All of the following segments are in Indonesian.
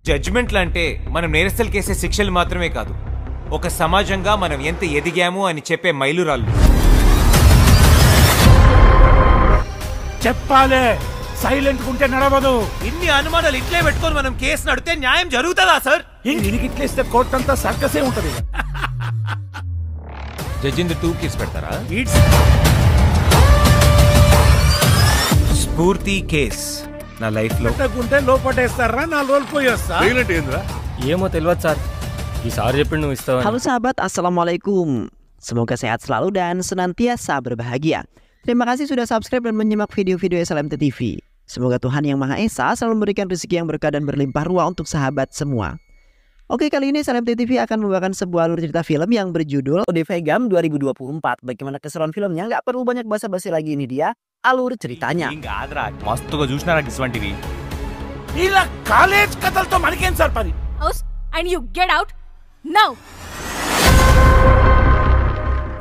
జడ్జిమెంట్లు అంటే మనం నేరస్తులు కేసే శిక్షలు మాత్రమే కాదు, ఒక సమాజంగా మనం ఎంత ఎదిగాము అని చెప్పే మైలురాళ్ళు. చెప్పాలే, సైలెంట్ ఉంటే నడవదు. ఇన్ని అనుమానాలు ఇట్లే పెట్టుకొని మనం కేసు నడితే న్యాయం జరుగుతుందా సార్? ఇట్లేస్తే కోర్టు అంతా సర్కసే ఉంటది. జడ్జింది 2 కేసు పెడతారా? స్ఫూర్తి కేస్ నా లైఫ్ లో పెట్టకుంటే లోపటేస్తారా, 4 రోజులు పోయి వస్తా. ఏమో తెలియదు సార్, ఈసారి చెప్పి నువ్వు ఇస్తావు. Halo sahabat, assalamualaikum. Semoga sehat selalu dan senantiasa berbahagia. Terima kasih sudah subscribe dan menyimak video-video SLMT TV. Semoga Tuhan Yang Maha Esa selalu memberikan rezeki yang berkah dan berlimpah ruah untuk sahabat semua. Oke, kali ini SLMT TV akan membawakan sebuah alur cerita film yang berjudul Odevegam 2024. Bagaimana keseruan filmnya? Nggak perlu banyak basa-basi lagi, ini dia alur ceritanya. మస్తుగా చూసినారా ఇటువంటివి? ఇలా కాలేజ్ కథలతో మనకేం సార్ పని? House and you get out now.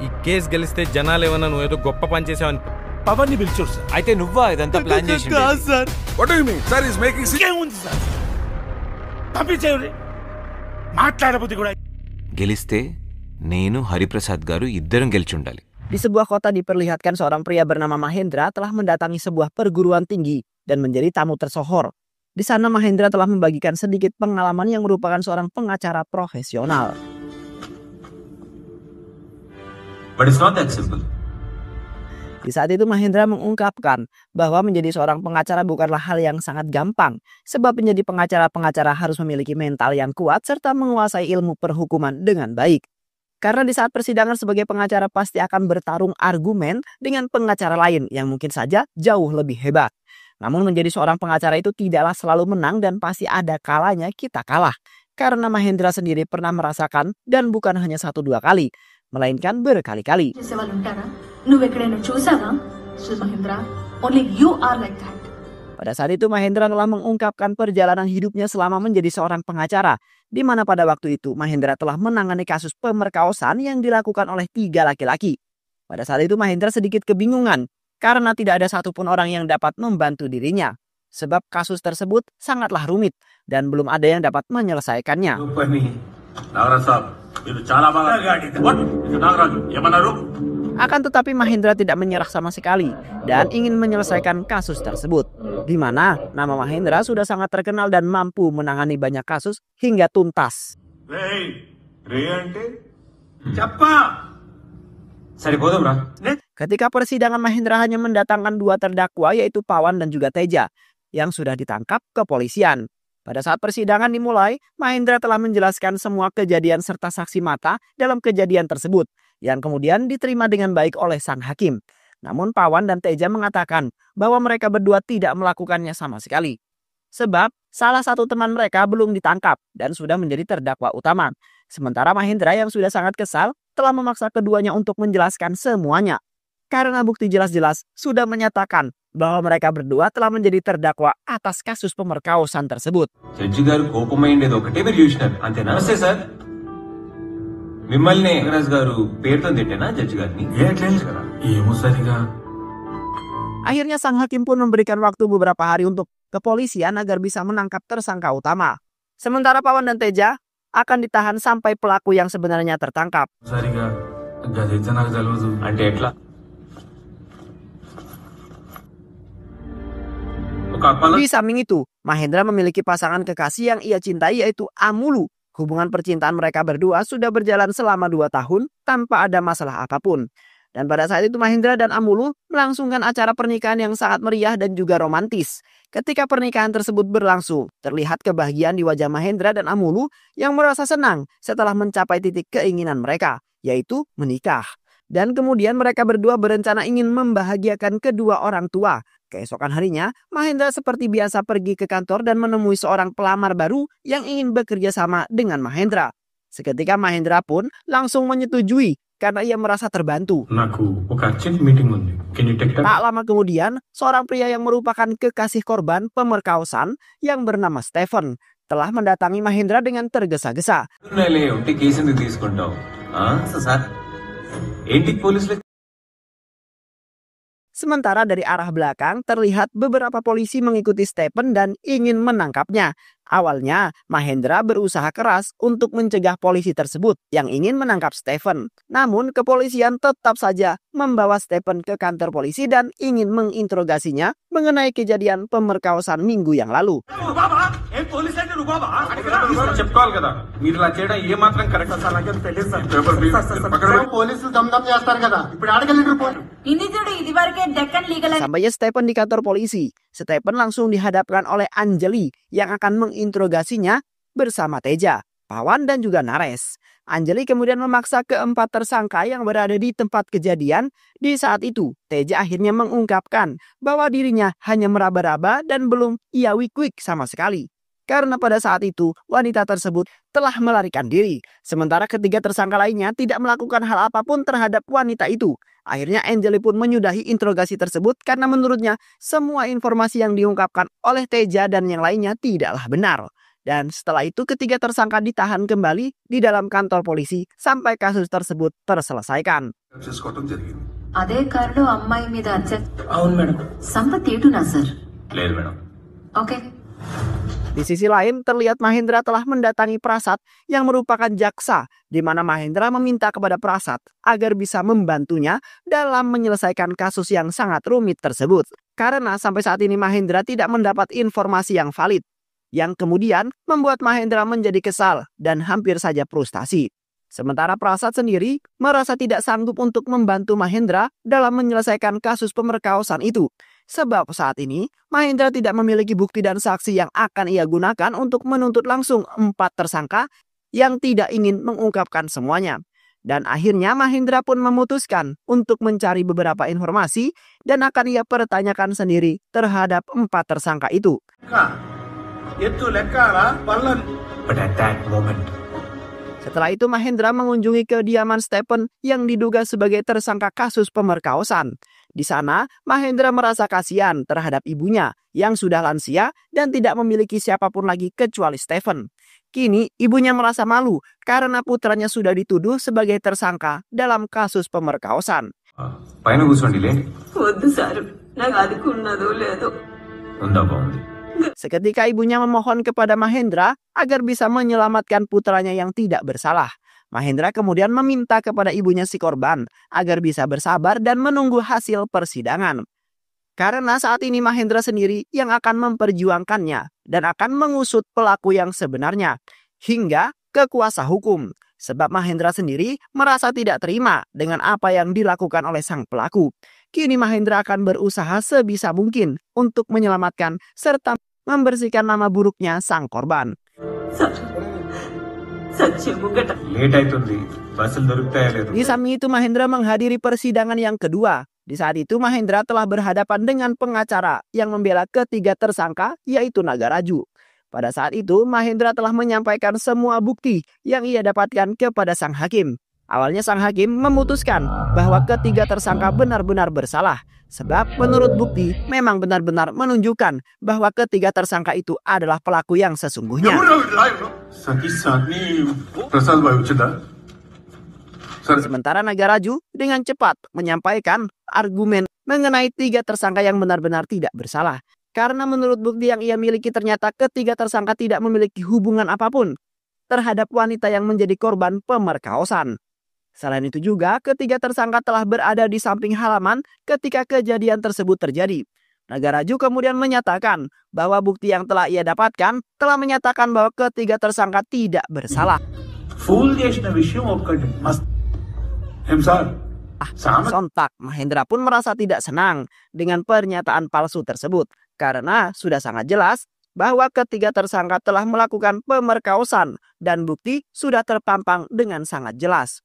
ఈ కేసు గెలిస్తే జనాలు ఏమన్నా నువ్వు ఏదో గొప్ప పని చేసావని పవన్ ని పిలిచోడు సార్. అయితే నువ్వా ఇదంతా ప్లాన్ చేసింది? Sir, What do you mean? Sir is making ఏముంది సార్, పంపించేయండి. మాట్లాడబుద్ధి కూడా. గెలిస్తే నేను హరిప్రసాద్ గారు ఇద్దరం గెలిచి ఉండాలి. Di sebuah kota diperlihatkan seorang pria bernama Mahendra telah mendatangi sebuah perguruan tinggi dan menjadi tamu tersohor. Di sana Mahendra telah membagikan sedikit pengalaman yang merupakan seorang pengacara profesional. But it's not that simple. Di saat itu Mahendra mengungkapkan bahwa menjadi seorang pengacara bukanlah hal yang sangat gampang, sebab menjadi pengacara harus memiliki mental yang kuat serta menguasai ilmu perhukuman dengan baik. Karena di saat persidangan sebagai pengacara pasti akan bertarung argumen dengan pengacara lain yang mungkin saja jauh lebih hebat. Namun menjadi seorang pengacara itu tidaklah selalu menang dan pasti ada kalanya kita kalah. Karena Mahendra sendiri pernah merasakan dan bukan hanya 1-2 kali, melainkan berkali-kali. Pada saat itu Mahendra telah mengungkapkan perjalanan hidupnya selama menjadi seorang pengacara, di mana pada waktu itu Mahendra telah menangani kasus pemerkosaan yang dilakukan oleh 3 laki-laki. Pada saat itu Mahendra sedikit kebingungan karena tidak ada satupun orang yang dapat membantu dirinya. Sebab kasus tersebut sangatlah rumit dan belum ada yang dapat menyelesaikannya. Akan tetapi Mahendra tidak menyerah sama sekali dan ingin menyelesaikan kasus tersebut. Di mana nama Mahendra sudah sangat terkenal dan mampu menangani banyak kasus hingga tuntas. Ketika persidangan Mahendra hanya mendatangkan 2 terdakwa yaitu Pawan dan juga Teja yang sudah ditangkap kepolisian. Pada saat persidangan dimulai, Mahendra telah menjelaskan semua kejadian serta saksi mata dalam kejadian tersebut yang kemudian diterima dengan baik oleh sang hakim. Namun Pawan dan Teja mengatakan bahwa mereka berdua tidak melakukannya sama sekali. Sebab salah satu teman mereka belum ditangkap dan sudah menjadi terdakwa utama. Sementara Mahendra yang sudah sangat kesal telah memaksa keduanya untuk menjelaskan semuanya. Karena bukti jelas-jelas sudah menyatakan bahwa mereka berdua telah menjadi terdakwa atas kasus pemerkosaan tersebut. Judge గారు కోపమైండేది ఒకటే మీరు చూసినారు అంతేనా? నమస్తే సార్, మిమ్మల్ని నాగరాజ్ గారు పేరుతో తిట్టేనా జడ్జి గారిని? ఏమో సరిగా. Akhirnya sang hakim pun memberikan waktu beberapa hari untuk kepolisian agar bisa menangkap tersangka utama. Sementara Pawan dan Teja akan ditahan sampai pelaku yang sebenarnya tertangkap. సరిగా గదైతే నాకు తెలియదు. అంటే ఎట్లా? Di samping itu, Mahendra memiliki pasangan kekasih yang ia cintai yaitu Amulu. Hubungan percintaan mereka berdua sudah berjalan selama 2 tahun tanpa ada masalah apapun. Dan pada saat itu Mahendra dan Amulu melangsungkan acara pernikahan yang sangat meriah dan juga romantis. Ketika pernikahan tersebut berlangsung, terlihat kebahagiaan di wajah Mahendra dan Amulu yang merasa senang setelah mencapai titik keinginan mereka, yaitu menikah. Dan kemudian mereka berdua berencana ingin membahagiakan kedua orang tua. Keesokan harinya, Mahendra seperti biasa pergi ke kantor dan menemui seorang pelamar baru yang ingin bekerja sama dengan Mahendra. Seketika Mahendra pun langsung menyetujui karena ia merasa terbantu. Tak lama kemudian, seorang pria yang merupakan kekasih korban pemerkosaan yang bernama Stephen telah mendatangi Mahendra dengan tergesa-gesa. Sementara dari arah belakang terlihat beberapa polisi mengikuti Stephen dan ingin menangkapnya. Awalnya, Mahendra berusaha keras untuk mencegah polisi tersebut yang ingin menangkap Stephen. Namun, kepolisian tetap saja membawa Stephen ke kantor polisi dan ingin menginterogasinya mengenai kejadian pemerkosaan minggu yang lalu. చెప్పుకోవాలి కదా మీరు ఇలా చేయడం ఏ మాత్రం కరెక్ట్ పోలీసులు దమ్దం చేస్తారు కదా ఇప్పుడు అడగలేరు నిందితుడు ఇదివరకే Deccan legal Sampainya Stephen di kantor polisi, Stephen langsung dihadapkan oleh Anjali yang akan menginterogasinya bersama Teja, Pawan, dan juga Nares. Anjali kemudian memaksa keempat tersangka yang berada di tempat kejadian. Di saat itu, Teja akhirnya mengungkapkan bahwa dirinya hanya meraba-raba dan belum ia wik-wik sama sekali. Karena pada saat itu, wanita tersebut telah melarikan diri. Sementara ketiga tersangka lainnya tidak melakukan hal apapun terhadap wanita itu. Akhirnya Anjali pun menyudahi interogasi tersebut karena menurutnya semua informasi yang diungkapkan oleh Teja dan yang lainnya tidaklah benar. Dan setelah itu ketiga tersangka ditahan kembali di dalam kantor polisi sampai kasus tersebut terselesaikan. చేసుకోవటం జరిగింది. అదే కారులో అమ్మాయి మీద అవును మేడం. సంపత్ ఏటున్నా సార్ లేదు madam. Okay. Di sisi lain, terlihat Mahendra telah mendatangi Prasad yang merupakan jaksa, di mana Mahendra meminta kepada Prasad agar bisa membantunya dalam menyelesaikan kasus yang sangat rumit tersebut. Karena sampai saat ini Mahendra tidak mendapat informasi yang valid, yang kemudian membuat Mahendra menjadi kesal dan hampir saja frustasi. Sementara Prasad sendiri merasa tidak sanggup untuk membantu Mahendra dalam menyelesaikan kasus pemerkosaan itu. Sebab saat ini Mahendra tidak memiliki bukti dan saksi yang akan ia gunakan untuk menuntut langsung 4 tersangka yang tidak ingin mengungkapkan semuanya. Dan akhirnya Mahendra pun memutuskan untuk mencari beberapa informasi dan akan ia pertanyakan sendiri terhadap 4 tersangka itu. But at that moment, Setelah itu Mahendra mengunjungi kediaman Stephen yang diduga sebagai tersangka kasus pemerkosaan. Di sana, Mahendra merasa kasihan terhadap ibunya yang sudah lansia dan tidak memiliki siapapun lagi kecuali Stephen. Kini, ibunya merasa malu karena putranya sudah dituduh sebagai tersangka dalam kasus pemerkosaan. పైన కూర్చోండి లేండి. వద్దు సారు నాకు అదుకున్నదో లేదో. ఉందా బాగుంది. Seketika ibunya memohon kepada Mahendra agar bisa menyelamatkan putranya yang tidak bersalah. Mahendra kemudian meminta kepada ibunya si korban agar bisa bersabar dan menunggu hasil persidangan. Karena saat ini Mahendra sendiri yang akan memperjuangkannya dan akan mengusut pelaku yang sebenarnya hingga ke kuasa hukum. Sebab Mahendra sendiri merasa tidak terima dengan apa yang dilakukan oleh sang pelaku. Kini Mahendra akan berusaha sebisa mungkin untuk menyelamatkan serta membersihkan nama buruknya sang korban. Late అవుతుంది. బస్సులు దొరుకుతాయా లేదు? Di samping itu Mahendra menghadiri persidangan yang kedua. Di saat itu Mahendra telah berhadapan dengan pengacara yang membela ketiga tersangka yaitu Nagaraju. Pada saat itu Mahendra telah menyampaikan semua bukti yang ia dapatkan kepada sang hakim. Awalnya sang hakim memutuskan bahwa ketiga tersangka benar-benar bersalah. Sebab menurut bukti memang benar-benar menunjukkan bahwa ketiga tersangka itu adalah pelaku yang sesungguhnya. Prasad భాయ్ వచ్చిందా? సరే Sementara Nagaraju dengan cepat menyampaikan argumen mengenai tiga tersangka yang benar-benar tidak bersalah. Karena menurut bukti yang ia miliki ternyata ketiga tersangka tidak memiliki hubungan apapun terhadap wanita yang menjadi korban pemerkosaan. Selain itu juga, ketiga tersangka telah berada di samping halaman ketika kejadian tersebut terjadi. Nagaraju kemudian menyatakan bahwa bukti yang telah ia dapatkan telah menyatakan bahwa ketiga tersangka tidak bersalah. Fool చేసిన విషయం ఒక్కటి మస్త్ ఏం sir Sontak, Mahendra pun merasa tidak senang dengan pernyataan palsu tersebut karena sudah sangat jelas bahwa ketiga tersangka telah melakukan pemerkosaan dan bukti sudah terpampang dengan sangat jelas.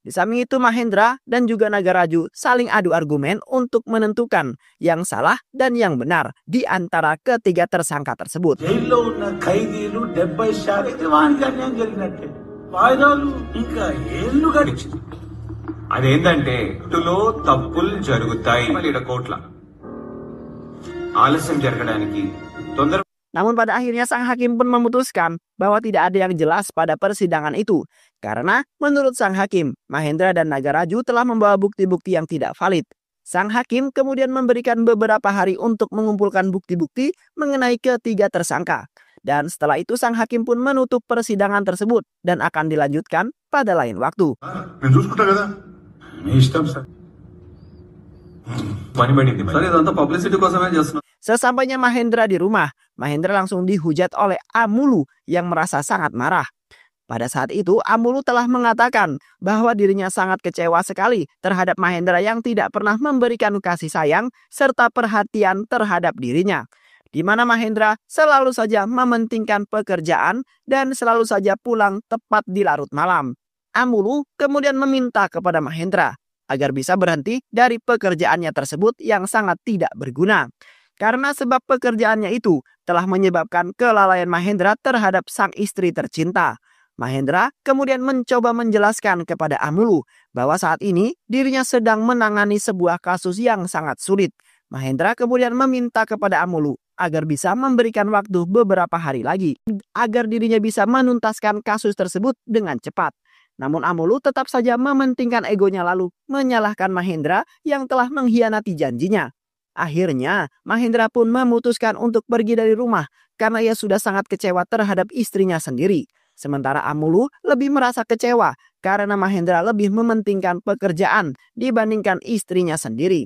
Di samping itu Mahendra dan juga Nagaraju saling adu argumen untuk menentukan yang salah dan yang benar di antara ketiga tersangka tersebut. జైల్లో ఉన్న ఖైదీలు 70% వానికి అన్యాయం జరిగినట్టే వాయిదాలు ఇంకా ఏళ్ళు గడిచింది. అదేంటంటే కోర్టులో తప్పులు జరుగుతాయి. మళ్ళీ ఈడ కోట్ల ఆలస్యం జరగడానికి తొందర. Namun pada akhirnya sang hakim pun memutuskan bahwa tidak ada yang jelas pada persidangan itu. Karena menurut sang hakim, Mahendra dan Nagaraju telah membawa bukti-bukti yang tidak valid. Sang hakim kemudian memberikan beberapa hari untuk mengumpulkan bukti-bukti mengenai ketiga tersangka. Dan setelah itu sang hakim pun menutup persidangan tersebut dan akan dilanjutkan pada lain waktu. నేను చూసుకుంటా కదా. మీ ఇష్టం సార్. పని పడింది మరి. సార్ ఇదంతా పబ్లిసిటీ కోసమే చేస్తున్నా. Sesampainya Mahendra di rumah, Mahendra langsung dihujat oleh Amulu yang merasa sangat marah. Pada saat itu, Amulu telah mengatakan bahwa dirinya sangat kecewa sekali terhadap Mahendra yang tidak pernah memberikan kasih sayang serta perhatian terhadap dirinya. Di mana Mahendra selalu saja mementingkan pekerjaan dan selalu saja pulang tepat di larut malam. Amulu kemudian meminta kepada Mahendra agar bisa berhenti dari pekerjaannya tersebut yang sangat tidak berguna. Karena sebab pekerjaannya itu telah menyebabkan kelalaian Mahendra terhadap sang istri tercinta. Mahendra kemudian mencoba menjelaskan kepada Amulu bahwa saat ini dirinya sedang menangani sebuah kasus yang sangat sulit. Mahendra kemudian meminta kepada Amulu agar bisa memberikan waktu beberapa hari lagi agar dirinya bisa menuntaskan kasus tersebut dengan cepat. Namun Amulu tetap saja mementingkan egonya lalu menyalahkan Mahendra yang telah mengkhianati janjinya. Akhirnya Mahendra pun memutuskan untuk pergi dari rumah karena ia sudah sangat kecewa terhadap istrinya sendiri. Sementara Amulu lebih merasa kecewa karena Mahendra lebih mementingkan pekerjaan dibandingkan istrinya sendiri.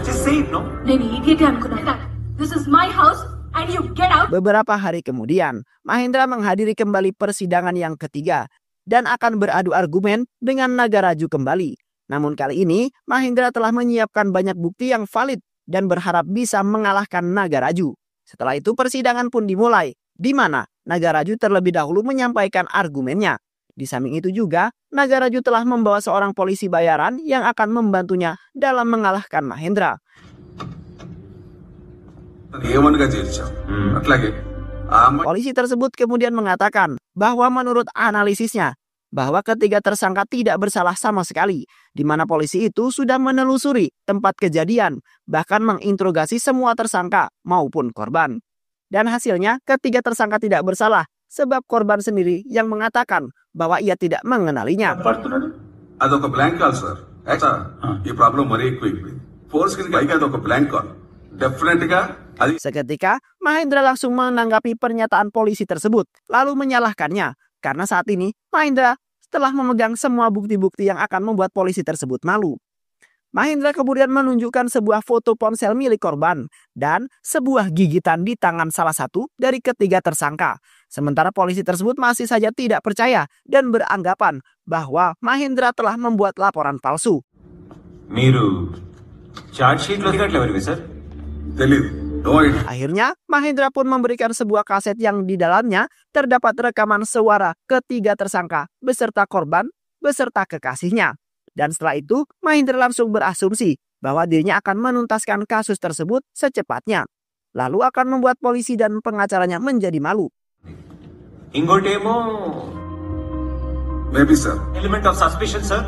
Just say it, no? నేను idiot అనుకున్నా. This is my house and you get out. Beberapa hari kemudian, Mahendra menghadiri kembali persidangan yang ketiga dan akan beradu argumen dengan Nagaraju kembali. Namun kali ini, Mahendra telah menyiapkan banyak bukti yang valid dan berharap bisa mengalahkan Nagaraju. Setelah itu persidangan pun dimulai, di mana Nagaraju terlebih dahulu menyampaikan argumennya. Di samping itu juga, Nagaraju telah membawa seorang polisi bayaran yang akan membantunya dalam mengalahkan Mahendra. ఏమనగా చేర్చాం అట్లాగే ఆ అమ్మాయి Polisi tersebut kemudian mengatakan bahwa menurut analisisnya, bahwa ketiga tersangka tidak bersalah sama sekali, di mana polisi itu sudah menelusuri tempat kejadian, bahkan menginterogasi semua tersangka maupun korban. Dan hasilnya ketiga tersangka tidak bersalah, sebab korban sendiri yang mengatakan bahwa ia tidak mengenalinya. పడుతున్నాడు. అదొక blank call sir. ఈ ప్రాబ్లం మరీ ఎక్కువైపోయింది. ఫోర్స్ కింద పైగా అదొక blank call. Definite గా అది Seketika, Mahendra langsung menanggapi pernyataan polisi tersebut, lalu menyalahkannya. Karena saat ini, Mahendra telah memegang semua bukti-bukti yang akan membuat polisi tersebut malu. Mahendra kemudian menunjukkan sebuah foto ponsel milik korban dan sebuah gigitan di tangan salah satu dari ketiga tersangka. Sementara polisi tersebut masih saja tidak percaya dan beranggapan bahwa Mahendra telah membuat laporan palsu. మీరు charge sheet లో ఎవరివి sir? తెలీదు. No idea. Akhirnya, Mahendra pun memberikan sebuah kaset yang di dalamnya terdapat rekaman suara ketiga tersangka beserta korban beserta kekasihnya. Dan setelah itu, Mahendra langsung berasumsi bahwa dirinya akan menuntaskan kasus tersebut secepatnya. Lalu akan membuat polisi dan pengacaranya menjadi malu. ఇంకోటేమో maybe sir. Element of suspicion sir.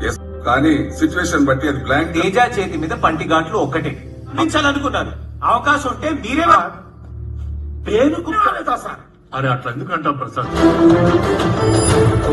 Yes. కానీ situation బట్టి అది బ్లాంక్. తేజ చేతి మీద పంటి ఘాట్లు ఒక్కటే మించాలనుకున్నారు. అవకాశం ఉంటే మీరే పేరు కుక్కలేదా సార్? అరే అట్లా ఎందుకంటాం Prasad?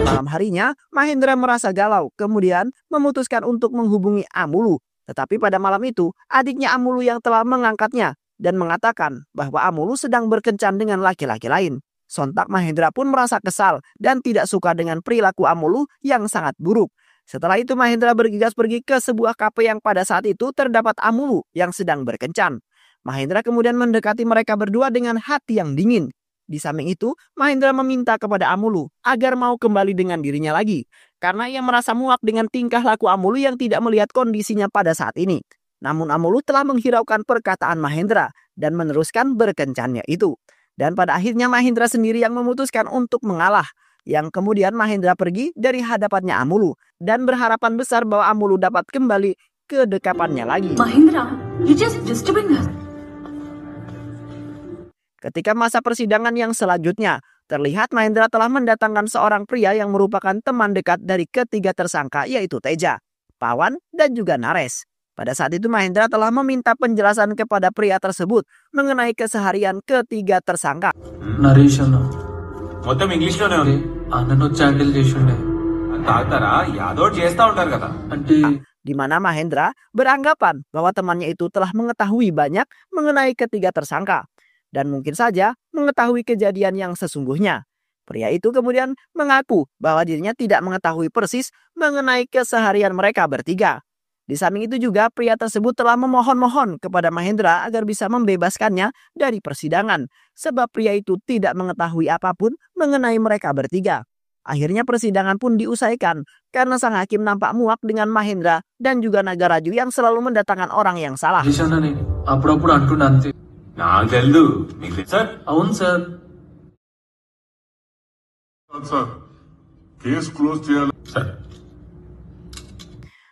Malam harinya, Mahendra merasa galau, kemudian memutuskan untuk menghubungi Amulu. Tetapi pada malam itu, adiknya Amulu yang telah mengangkatnya dan mengatakan bahwa Amulu sedang berkencan dengan laki-laki lain. Sontak Mahendra pun merasa kesal dan tidak suka dengan perilaku Amulu yang sangat buruk. Setelah itu Mahendra bergegas pergi ke sebuah kafe yang pada saat itu terdapat Amulu yang sedang berkencan. Mahendra kemudian mendekati mereka berdua dengan hati yang dingin. Di samping itu, Mahendra meminta kepada Amulu agar mau kembali dengan dirinya lagi. Karena ia merasa muak dengan tingkah laku Amulu yang tidak melihat kondisinya pada saat ini. Namun Amulu telah menghiraukan perkataan Mahendra dan meneruskan berkencannya itu. Dan pada akhirnya Mahendra sendiri yang memutuskan untuk mengalah. Yang kemudian Mahendra pergi dari hadapannya Amulu dan berharapan besar bahwa Amulu dapat kembali ke dekapannya lagi. Mahendra, you just disturbing us. Ketika masa persidangan yang selanjutnya, terlihat Mahendra telah mendatangkan seorang pria yang merupakan teman dekat dari ketiga tersangka, yaitu Teja, Pawan, dan juga Nares. Pada saat itu Mahendra telah meminta penjelasan kepada pria tersebut mengenai keseharian ketiga tersangka. Naresh అన్న మొత్తం ఇంగ్లీష్ లోనే ఉంది. అన్నను హ్యాండిల్ చేసిండే తాగుతారా? యాదో చేస్తా ఉంటారు కదా. అంటే di mana Mahendra beranggapan bahwa temannya itu telah mengetahui banyak mengenai ketiga tersangka dan mungkin saja mengetahui kejadian yang sesungguhnya. Pria itu kemudian mengaku bahwa dirinya tidak mengetahui persis mengenai keseharian mereka bertiga. Di samping itu juga pria tersebut telah memohon-mohon kepada Mahendra agar bisa membebaskannya dari persidangan sebab pria itu tidak mengetahui apapun mengenai mereka bertiga. Akhirnya persidangan pun diusaikan karena sang hakim nampak muak dengan Mahendra dan juga Nagaraju yang selalu mendatangkan orang yang salah. చేశానని అప్పుడప్పుడు అంటున్నా అంతే. నాకు తెలుదు మీకు సార్ అవును sir. Sir case close చేయాలి. Sir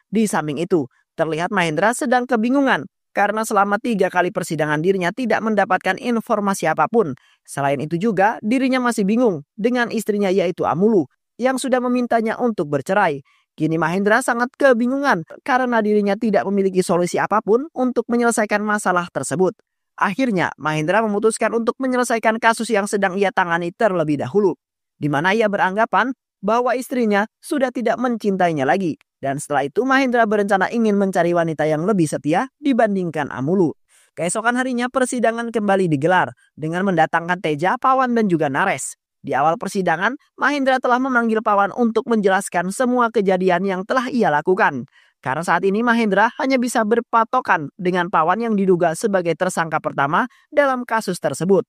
Di samping itu, terlihat Mahendra sedang kebingungan karena selama 3 kali persidangan dirinya tidak mendapatkan informasi apapun. Selain itu juga, dirinya masih bingung dengan istrinya yaitu Amulu yang sudah memintanya untuk bercerai. Kini Mahendra sangat kebingungan karena dirinya tidak memiliki solusi apapun untuk menyelesaikan masalah tersebut. Akhirnya, Mahendra memutuskan untuk menyelesaikan kasus yang sedang ia tangani terlebih dahulu, di mana ia beranggapan bahwa istrinya sudah tidak mencintainya lagi. Dan setelah itu Mahendra berencana ingin mencari wanita yang lebih setia dibandingkan Amulu. Keesokan harinya persidangan kembali digelar dengan mendatangkan Teja, Pawan dan juga Nares. Di awal persidangan, Mahendra telah memanggil Pawan untuk menjelaskan semua kejadian yang telah ia lakukan. Karena saat ini Mahendra hanya bisa berpatokan dengan Pawan yang diduga sebagai tersangka pertama dalam kasus tersebut.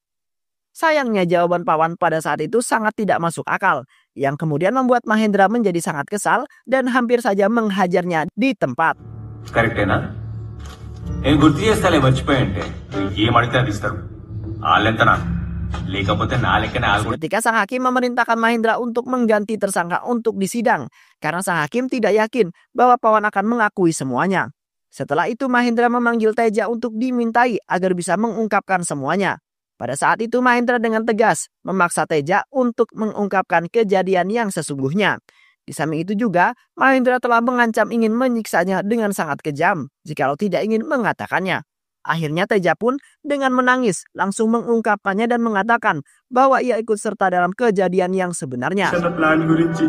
Sayangnya jawaban Pawan pada saat itu sangat tidak masuk akal, yang kemudian membuat Mahendra menjadi sangat kesal dan hampir saja menghajarnya di tempat. కరెక్టేనా నేను గుర్తు చేస్తాలే మర్చిపోయంటే ఏం అడిగితే అది ఇస్తారు వాళ్ళెంతనా లేకపోతే నా లెక్కనే వాళ్ళు Ketika sang hakim memerintahkan Mahendra untuk mengganti tersangka untuk disidang, karena sang hakim tidak yakin bahwa Pawan akan mengakui semuanya. Setelah itu Mahendra memanggil Teja untuk dimintai agar bisa mengungkapkan semuanya. Pada saat itu Mahendra dengan tegas memaksa Teja untuk mengungkapkan kejadian yang sesungguhnya. Di samping itu juga, Mahendra telah mengancam ingin menyiksanya dengan sangat kejam jikalau tidak ingin mengatakannya. Akhirnya Teja pun dengan menangis langsung mengungkapkannya dan mengatakan bahwa ia ikut serta dalam kejadian yang sebenarnya. Plan గురించి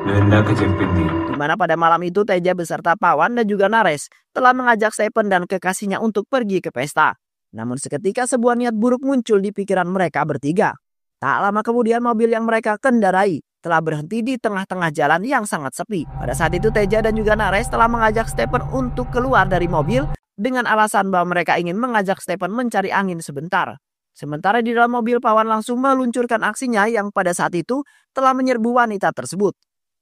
నువ్వు ఇందాక చెప్పింది Di mana pada malam itu Teja beserta Pawan dan juga Nares telah mengajak Stephen dan kekasihnya untuk pergi ke pesta. Namun seketika sebuah niat buruk muncul di pikiran mereka bertiga. Tak lama kemudian mobil yang mereka kendarai telah berhenti di tengah-tengah jalan yang sangat sepi. Pada saat itu Teja dan juga Nares telah mengajak Stephen untuk keluar dari mobil dengan alasan bahwa mereka ingin mengajak Stephen mencari angin sebentar. Sementara di dalam mobil Pawan langsung meluncurkan aksinya yang pada saat itu telah menyerbu wanita tersebut.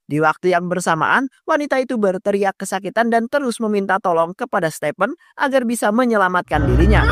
Di waktu yang bersamaan, wanita itu berteriak kesakitan dan terus meminta tolong kepada Stephen agar bisa menyelamatkan dirinya.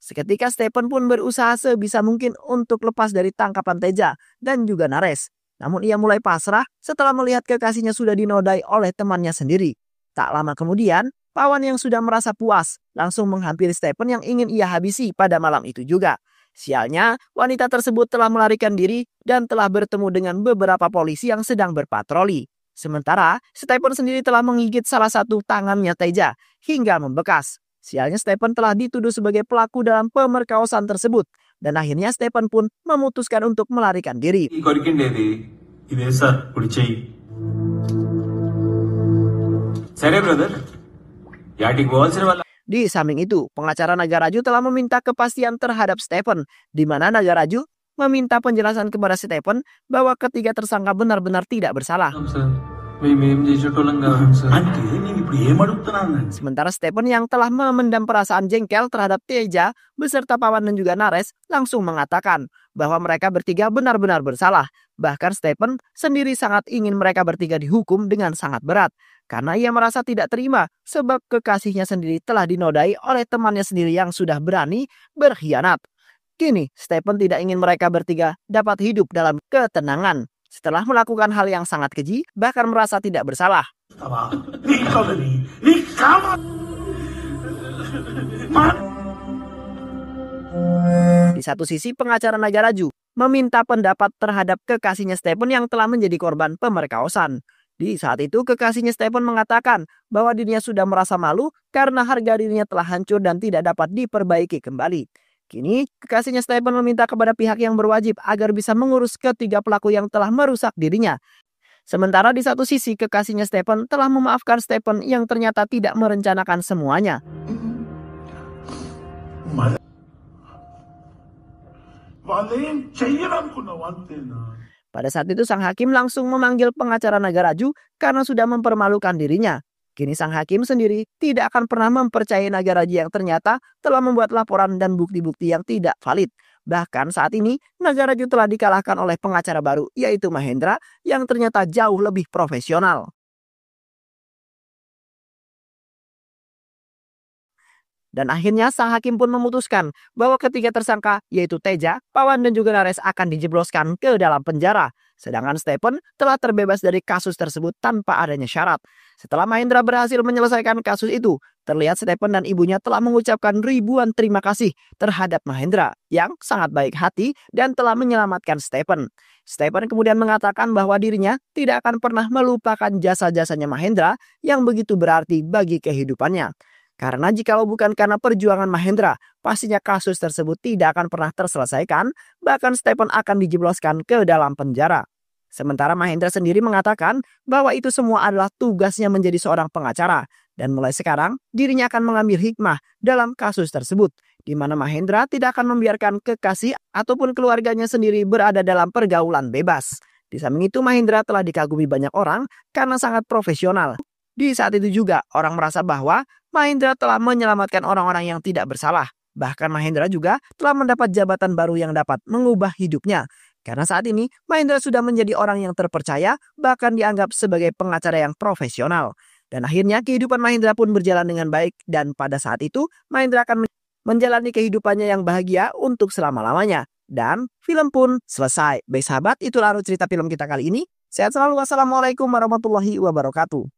Seketika Stephen pun berusaha sebisa mungkin untuk lepas dari tangkapan Teja dan juga Nares. Namun ia mulai pasrah setelah melihat kekasihnya sudah dinodai oleh temannya sendiri. Tak lama kemudian, Pawan yang sudah merasa puas langsung menghampiri Stephen yang ingin ia habisi pada malam itu juga. Sialnya, wanita tersebut telah melarikan diri dan telah bertemu dengan beberapa polisi yang sedang berpatroli. Sementara, Stephen sendiri telah menggigit salah satu tangannya Teja hingga membekas. Sialnya Stephen telah dituduh sebagai pelaku dalam pemerkosaan tersebut. Dan akhirnya Stephen pun memutuskan untuk melarikan diri. ఈ కొరికిండేది ఇదే సార్ కుడి చెయ్యి. సరే బ్రదర్ యాటికి పోవాల్సిన వాళ్ళ Di samping itu, pengacara Nagaraju telah meminta kepastian terhadap Stephen, di mana Nagaraju meminta penjelasan kepada Stephen bahwa ketiga tersangka benar-benar tidak bersalah. Sir మేమేం చేసేటోళ్ళం కాదు సార్. అంటే నేను ఇప్పుడు ఏమడుగుతున్నానండి? Sementara Stephen yang telah memendam perasaan jengkel terhadap Teja beserta Pawan dan juga Nares langsung mengatakan bahwa mereka bertiga benar-benar bersalah. Bahkan Stephen sendiri sangat ingin mereka bertiga dihukum dengan sangat berat. Karena ia merasa tidak terima sebab kekasihnya sendiri telah dinodai oleh temannya sendiri yang sudah berani berkhianat. Kini Stephen tidak ingin mereka bertiga dapat hidup dalam ketenangan. Setelah melakukan hal yang sangat keji, bahkan merasa tidak bersalah. Di satu sisi pengacara Nagaraju meminta pendapat terhadap kekasihnya Stephen yang telah menjadi korban pemerkosaan. Di saat itu kekasihnya Stephen mengatakan bahwa dirinya sudah merasa malu karena harga dirinya telah hancur dan tidak dapat diperbaiki kembali. Kini, kekasihnya Stephen meminta kepada pihak yang berwajib agar bisa mengurus ketiga pelaku yang telah merusak dirinya. Sementara di satu sisi, kekasihnya Stephen telah memaafkan Stephen yang ternyata tidak merencanakan semuanya. Pada saat itu sang hakim langsung memanggil pengacara Nagaraju karena sudah mempermalukan dirinya. Kini sang hakim sendiri tidak akan pernah mempercayai Nagaraju yang ternyata telah membuat laporan dan bukti-bukti yang tidak valid. Bahkan saat ini Nagaraju telah dikalahkan oleh pengacara baru yaitu Mahendra yang ternyata jauh lebih profesional. Dan akhirnya sang hakim pun memutuskan bahwa ketiga tersangka yaitu Teja, Pawan dan juga Nares akan dijebloskan ke dalam penjara. Sedangkan Stephen telah terbebas dari kasus tersebut tanpa adanya syarat. Setelah Mahendra berhasil menyelesaikan kasus itu, terlihat Stephen dan ibunya telah mengucapkan ribuan terima kasih terhadap Mahendra yang sangat baik hati dan telah menyelamatkan Stephen. Stephen kemudian mengatakan bahwa dirinya tidak akan pernah melupakan jasa-jasanya Mahendra yang begitu berarti bagi kehidupannya. Karena jikalau bukan karena perjuangan Mahendra, pastinya kasus tersebut tidak akan pernah terselesaikan, bahkan Stephen akan dijebloskan ke dalam penjara. Sementara Mahendra sendiri mengatakan bahwa itu semua adalah tugasnya menjadi seorang pengacara, dan mulai sekarang dirinya akan mengambil hikmah dalam kasus tersebut, di mana Mahendra tidak akan membiarkan kekasih ataupun keluarganya sendiri berada dalam pergaulan bebas. Di samping itu Mahendra telah dikagumi banyak orang karena sangat profesional. Di saat itu juga orang merasa bahwa Mahendra telah menyelamatkan orang-orang yang tidak bersalah. Bahkan Mahendra juga telah mendapat jabatan baru yang dapat mengubah hidupnya. Karena saat ini Mahendra sudah menjadi orang yang terpercaya, bahkan dianggap sebagai pengacara yang profesional. Dan akhirnya kehidupan Mahendra pun berjalan dengan baik. Dan pada saat itu Mahendra akan menjalani kehidupannya yang bahagia untuk selama-lamanya. Dan film pun selesai. Baik sahabat, itulah cerita film kita kali ini. Sehat selalu. Wassalamualaikum warahmatullahi wabarakatuh.